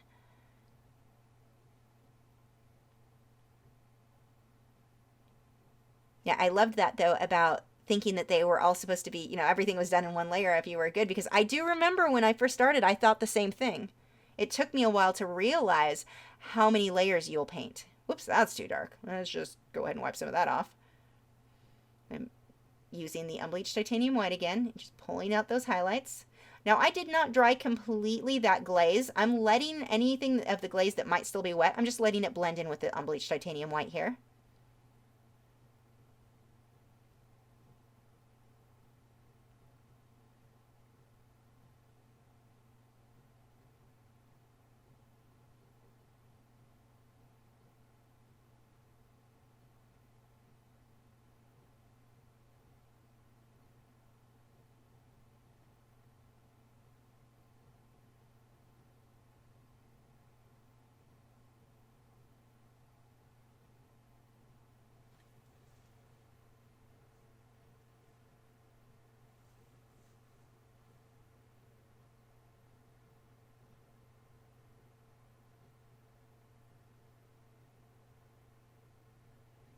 Yeah, I loved that, though, about thinking that they were all supposed to be, everything was done in one layer if you were good, because I do remember when I first started, I thought the same thing. It took me a while to realize how many layers you'll paint. Whoops, that's too dark. Let's just go ahead and wipe some of that off. I'm using the unbleached titanium white again, just pulling out those highlights. Now, I did not dry completely that glaze. I'm letting anything of the glaze that might still be wet, I'm just letting it blend in with the unbleached titanium white here.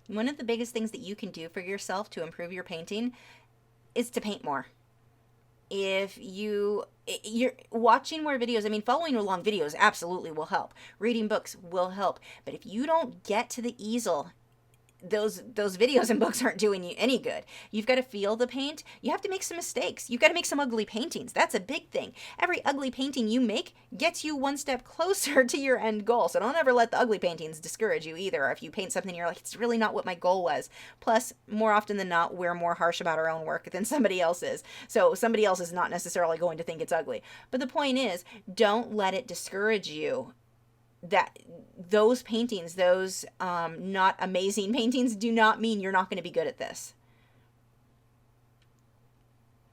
One of the biggest things that you can do for yourself to improve your painting is to paint more. If you're watching more videos, I mean, following along videos absolutely will help. Reading books will help. But if you don't get to the easel, those videos and books aren't doing you any good. You've got to feel the paint. You have to make some mistakes. You've got to make some ugly paintings. That's a big thing. Every ugly painting you make gets you one step closer to your end goal. So don't ever let the ugly paintings discourage you either. Or if you paint something you're like, it's really not what my goal was. Plus, more often than not, we're more harsh about our own work than somebody else is. So somebody else is not necessarily going to think it's ugly. But the point is, don't let it discourage you. That those paintings, those not amazing paintings, do not mean you're not going to be good at this.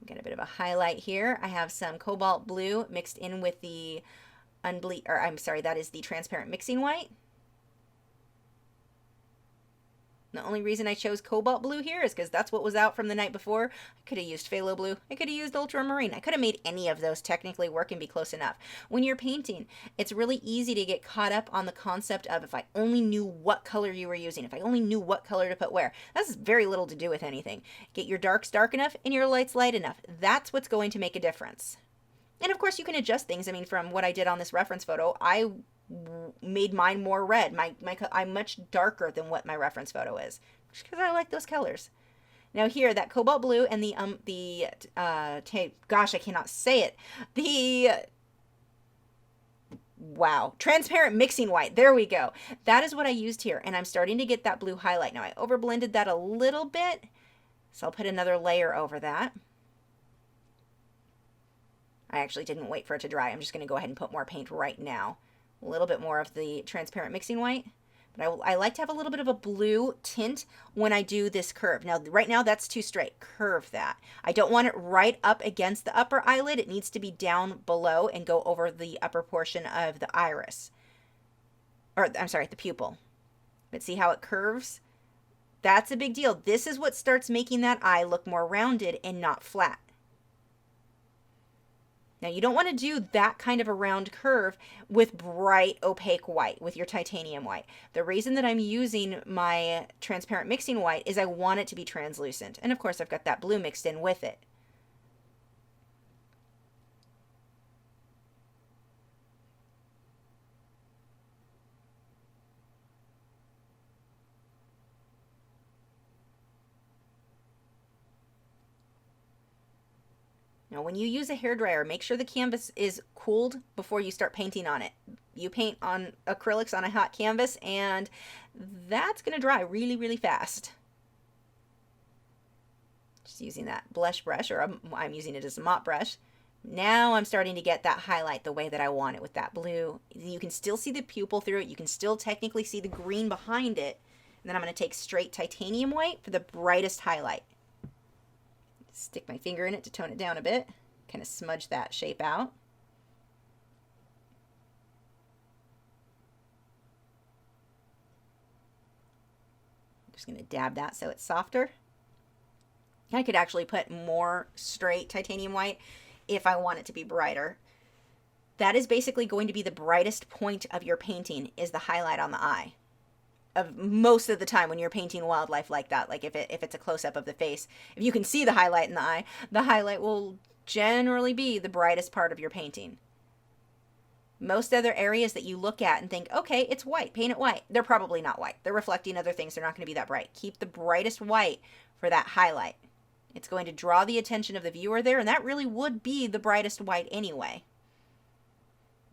Got a bit of a highlight here. I have some cobalt blue mixed in with the that is the transparent mixing white. The only reason I chose cobalt blue here is because that's what was out from the night before. I could have used phthalo blue. I could have used ultramarine. I could have made any of those technically work and be close enough. When you're painting, it's really easy to get caught up on the concept of if I only knew what color you were using, if I only knew what color to put where. That has very little to do with anything. Get your darks dark enough and your lights light enough. That's what's going to make a difference. And of course you can adjust things. I mean, from what I did on this reference photo, I made mine more red. I'm much darker than what my reference photo is, just because I like those colors. Now here, that cobalt blue and gosh, I cannot say it. Transparent mixing white. There we go. That is what I used here, and I'm starting to get that blue highlight. Now I overblended that a little bit, so I'll put another layer over that. I actually didn't wait for it to dry. I'm just going to go ahead and put more paint right now. A little bit more of the transparent mixing white. But I like to have a little bit of a blue tint when I do this curve. Now, right now, that's too straight. Curve that. I don't want it right up against the upper eyelid. It needs to be down below and go over the upper portion of the iris. Or, I'm sorry, the pupil. But see how it curves? That's a big deal. This is what starts making that eye look more rounded and not flat. Now, you don't want to do that kind of a round curve with bright opaque white, with your titanium white. The reason that I'm using my transparent mixing white is I want it to be translucent. And of course, I've got that blue mixed in with it. Now, when you use a hairdryer, make sure the canvas is cooled before you start painting on it. You paint on acrylics on a hot canvas, and that's going to dry really, really fast. Just using that blush brush, or I'm using it as a mop brush. Now I'm starting to get that highlight the way that I want it with that blue. You can still see the pupil through it. You can still technically see the green behind it. And then I'm going to take straight titanium white for the brightest highlight. Stick my finger in it to tone it down a bit, kind of smudge that shape out. I'm just going to dab that so it's softer. I could actually put more straight titanium white if I want it to be brighter. That is basically going to be the brightest point of your painting, is the highlight on the eye. Of most of the time when you're painting wildlife like that, like if it's a close-up of the face, if you can see the highlight in the eye, the highlight will generally be the brightest part of your painting. Most other areas that you look at and think, okay, it's white, paint it white, they're probably not white. They're reflecting other things. They're not going to be that bright. Keep the brightest white for that highlight. It's going to draw the attention of the viewer there, and that really would be the brightest white anyway.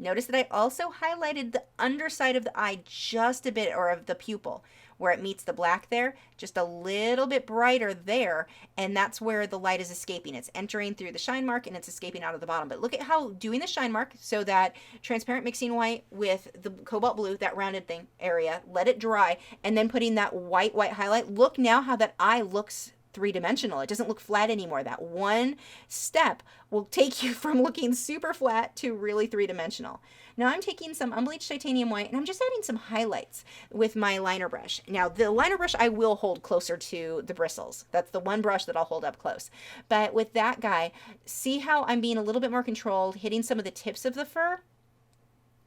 Notice that I also highlighted the underside of the eye just a bit, or of the pupil, where it meets the black there, just a little bit brighter there, and that's where the light is escaping. It's entering through the shine mark and it's escaping out of the bottom. But look at how doing the shine mark, so that transparent mixing white with the cobalt blue, that rounded thing area, let it dry, and then putting that white highlight. Look now how that eye looks three-dimensional. It doesn't look flat anymore. That one step will take you from looking super flat to really three-dimensional. Now I'm taking some unbleached titanium white and I'm just adding some highlights with my liner brush. Now the liner brush I will hold closer to the bristles. That's the one brush that I'll hold up close. But with that guy, see how I'm being a little bit more controlled, hitting some of the tips of the fur?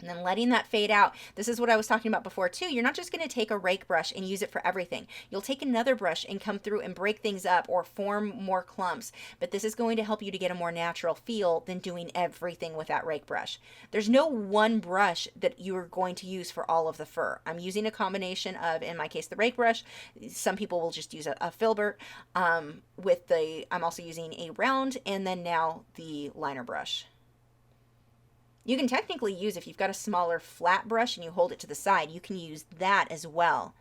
And then letting that fade out. This is what I was talking about before too. You're not just going to take a rake brush and use it for everything. You'll take another brush and come through and break things up or form more clumps. But this is going to help you to get a more natural feel than doing everything with that rake brush. There's no one brush that you're going to use for all of the fur. I'm using a combination of, in my case, the rake brush. Some people will just use a filbert. I'm also using a round, and then now the liner brush. You can technically use, if you've got a smaller flat brush and you hold it to the side, you can use that as well.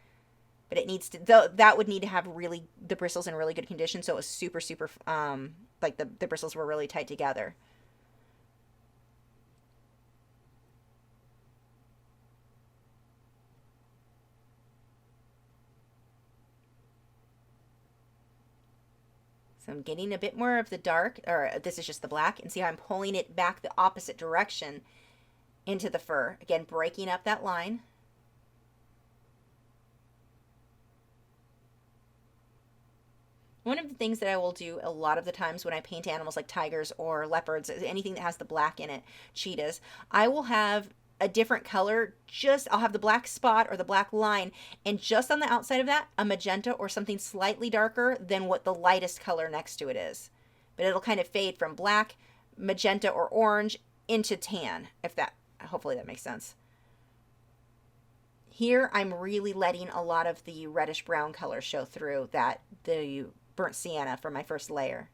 But it needs to, though, that would need to have really, the bristles in really good condition, so it was super, super, like the bristles were really tight together. So I'm getting a bit more of the dark, or this is just the black, and see how I'm pulling it back the opposite direction into the fur. Again, breaking up that line. One of the things that I will do a lot of the times when I paint animals like tigers or leopards, anything that has the black in it, cheetahs, I will have a different color. I'll have the black spot or the black line, and just on the outside of that, a magenta or something slightly darker than what the lightest color next to it is. But it'll kind of fade from black, magenta, or orange into tan, hopefully that makes sense. Here, I'm really letting a lot of the reddish brown color show through the burnt sienna for my first layer.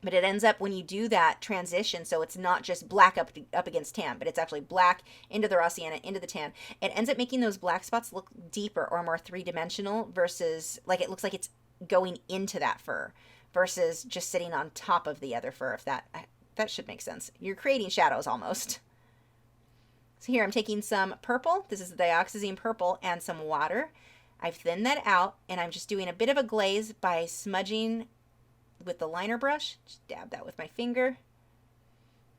But it ends up, when you do that transition, so it's not just black up against tan, but it's actually black into the raw sienna, into the tan. It ends up making those black spots look deeper or more three-dimensional versus, like, it looks like it's going into that fur versus just sitting on top of the other fur, if that should make sense. You're creating shadows almost. So here I'm taking some purple. This is the dioxazine purple and some water. I've thinned that out, and I'm just doing a bit of a glaze by smudging with the liner brush. Just dab that with my finger.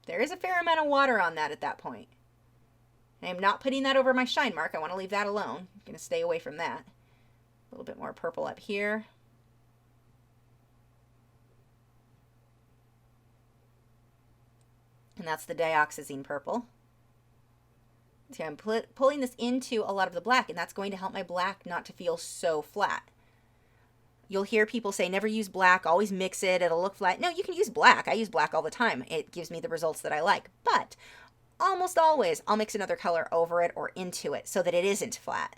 There is a fair amount of water on that at that point. And I'm not putting that over my shine mark. I want to leave that alone. I'm going to stay away from that. A little bit more purple up here. And that's the dioxazine purple. See, I'm pulling this into a lot of the black, and that's going to help my black not to feel so flat. You'll hear people say, never use black, always mix it, it'll look flat. No, you can use black. I use black all the time. It gives me the results that I like. But almost always, I'll mix another color over it or into it so that it isn't flat.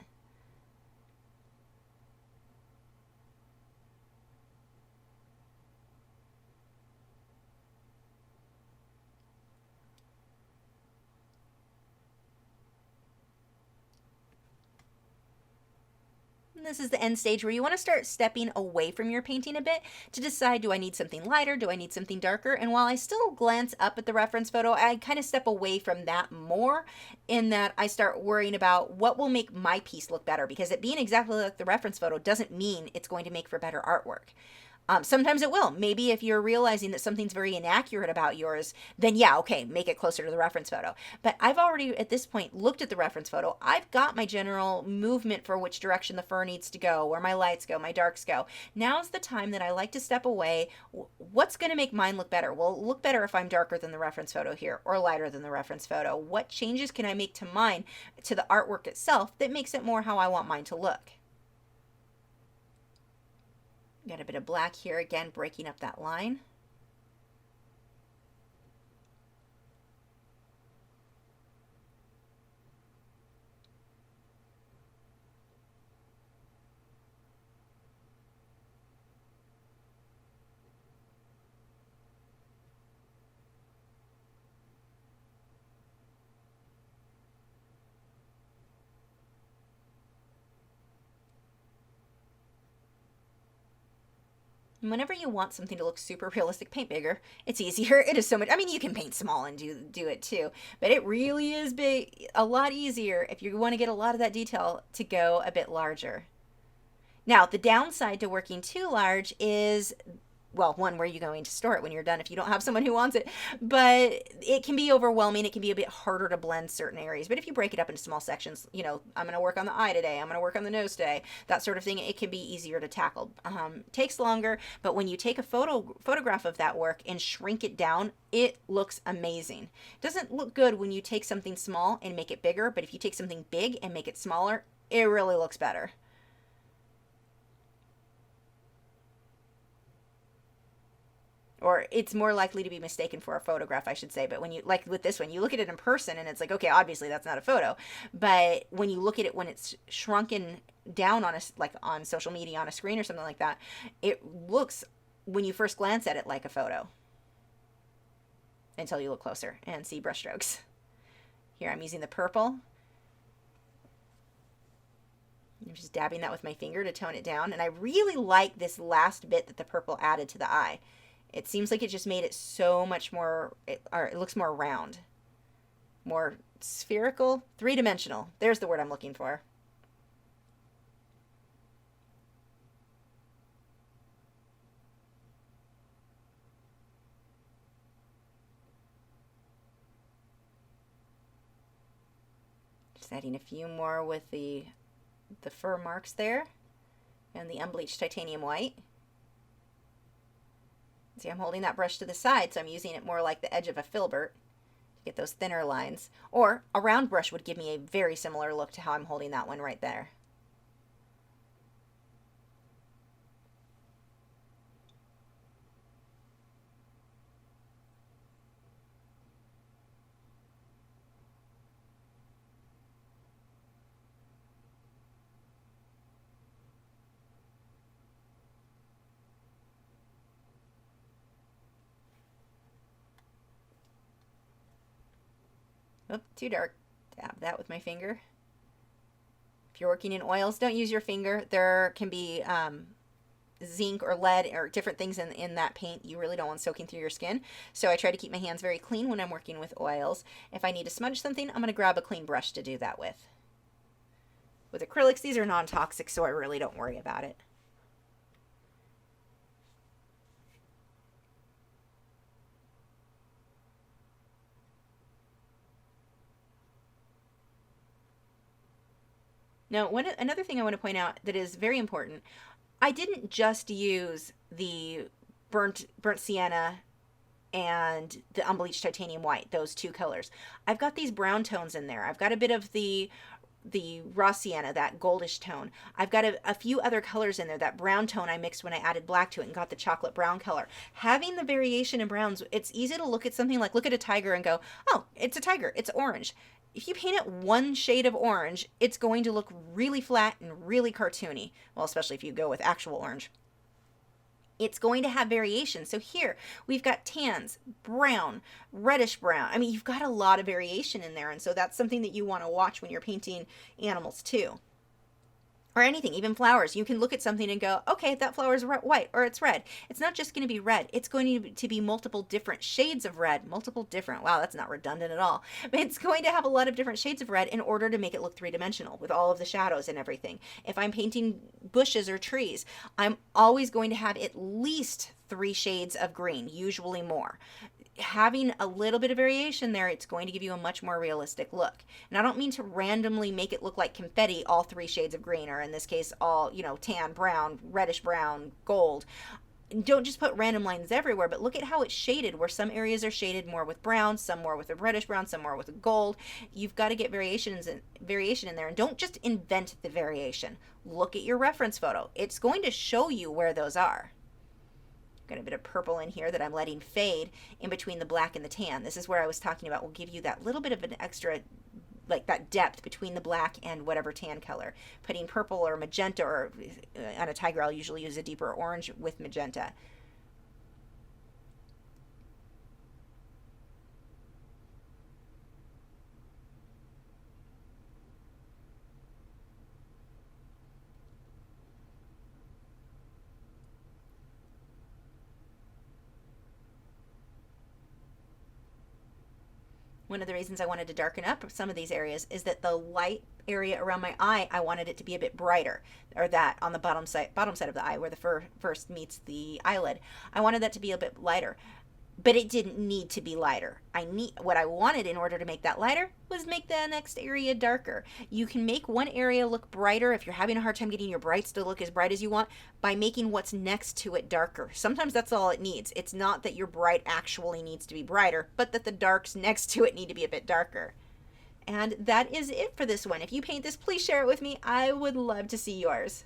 This is the end stage where you want to start stepping away from your painting a bit to decide, do I need something lighter? Do I need something darker? And while I still glance up at the reference photo, I kind of step away from that more, in that I start worrying about what will make my piece look better, because it being exactly like the reference photo doesn't mean it's going to make for better artwork. Sometimes it will. Maybe if you're realizing that something's very inaccurate about yours, then yeah, okay, make it closer to the reference photo. But I've already, at this point, looked at the reference photo. I've got my general movement for which direction the fur needs to go, where my lights go, my darks go. Now's the time that I like to step away. What's going to make mine look better? Well, look better if I'm darker than the reference photo here, or lighter than the reference photo. What changes can I make to mine, to the artwork itself, that makes it more how I want mine to look? Got a bit of black here, again, breaking up that line. And whenever you want something to look super realistic, paint bigger. It's easier. It is so much. I mean, you can paint small and do it too, but it really is big, a lot easier if you want to get a lot of that detail to go a bit larger. Now, the downside to working too large is well, one, where are you going to store it when you're done if you don't have someone who wants it? But it can be overwhelming. It can be a bit harder to blend certain areas. But if you break it up into small sections, you know, I'm going to work on the eye today, I'm going to work on the nose today, that sort of thing, it can be easier to tackle. Takes longer, but when you take a photograph of that work and shrink it down, it looks amazing. It doesn't look good when you take something small and make it bigger, but if you take something big and make it smaller, it really looks better. Or it's more likely to be mistaken for a photograph, I should say. But when you, like with this one, you look at it in person and it's like, okay, obviously that's not a photo. But when you look at it when it's shrunken down on a, like on social media on a screen or something like that, it looks, when you first glance at it, like a photo until you look closer and see brushstrokes. Here I'm using the purple. I'm just dabbing that with my finger to tone it down. And I really like this last bit that the purple added to the eye. It seems like it just made it so much more, or it looks more round, more spherical, three-dimensional. There's the word I'm looking for. Just adding a few more with the fur marks there and the unbleached titanium white. See, I'm holding that brush to the side, so I'm using it more like the edge of a filbert to get those thinner lines. Or a round brush would give me a very similar look to how I'm holding that one right there. Oop, too dark. Dab that with my finger. If you're working in oils, don't use your finger. There can be zinc or lead or different things in that paint you really don't want soaking through your skin. So I try to keep my hands very clean when I'm working with oils. If I need to smudge something, I'm going to grab a clean brush to do that with. With acrylics, these are non-toxic, so I really don't worry about it. Now, another thing I want to point out that is very important, I didn't just use the burnt sienna and the unbleached titanium white, those two colors. I've got these brown tones in there. I've got a bit of the raw sienna, that goldish tone. I've got a few other colors in there. That brown tone I mixed when I added black to it and got the chocolate brown color. Having the variation in browns, it's easy to look at something like, look at a tiger and go, oh, it's a tiger, it's orange. If you paint it one shade of orange, it's going to look really flat and really cartoony. Well, especially if you go with actual orange. It's going to have variation. So here we've got tans, brown, reddish brown. I mean, you've got a lot of variation in there. And so that's something that you want to watch when you're painting animals too. Or anything, even flowers. You can look at something and go, okay, that flower is white or it's red. It's not just going to be red. It's going to be multiple different shades of red. Multiple different, wow, that's not redundant at all. But it's going to have a lot of different shades of red in order to make it look three-dimensional with all of the shadows and everything. If I'm painting bushes or trees, I'm always going to have at least 3 shades of green, usually more. Having a little bit of variation there, it's going to give you a much more realistic look. And I don't mean to randomly make it look like confetti, all 3 shades of green, or in this case, all, tan, brown, reddish brown, gold. Don't just put random lines everywhere, but look at how it's shaded, where some areas are shaded more with brown, some more with a reddish brown, some more with a gold. You've got to get variation in there, and don't just invent the variation. Look at your reference photo. It's going to show you where those are. Got a bit of purple in here that I'm letting fade in between the black and the tan. This is where I was talking about will give you that little bit of an extra, like that depth between the black and whatever tan color. Putting purple or magenta, or on a tiger I'll usually use a deeper orange with magenta. One of the reasons I wanted to darken up some of these areas is that the light area around my eye, I wanted it to be a bit brighter, or that on the bottom side of the eye where the fur first meets the eyelid. I wanted that to be a bit lighter. But it didn't need to be lighter. What I wanted in order to make that lighter was make the next area darker. You can make one area look brighter if you're having a hard time getting your brights to look as bright as you want by making what's next to it darker. Sometimes that's all it needs. It's not that your bright actually needs to be brighter, but that the darks next to it need to be a bit darker. And that is it for this one. If you paint this, please share it with me. I would love to see yours.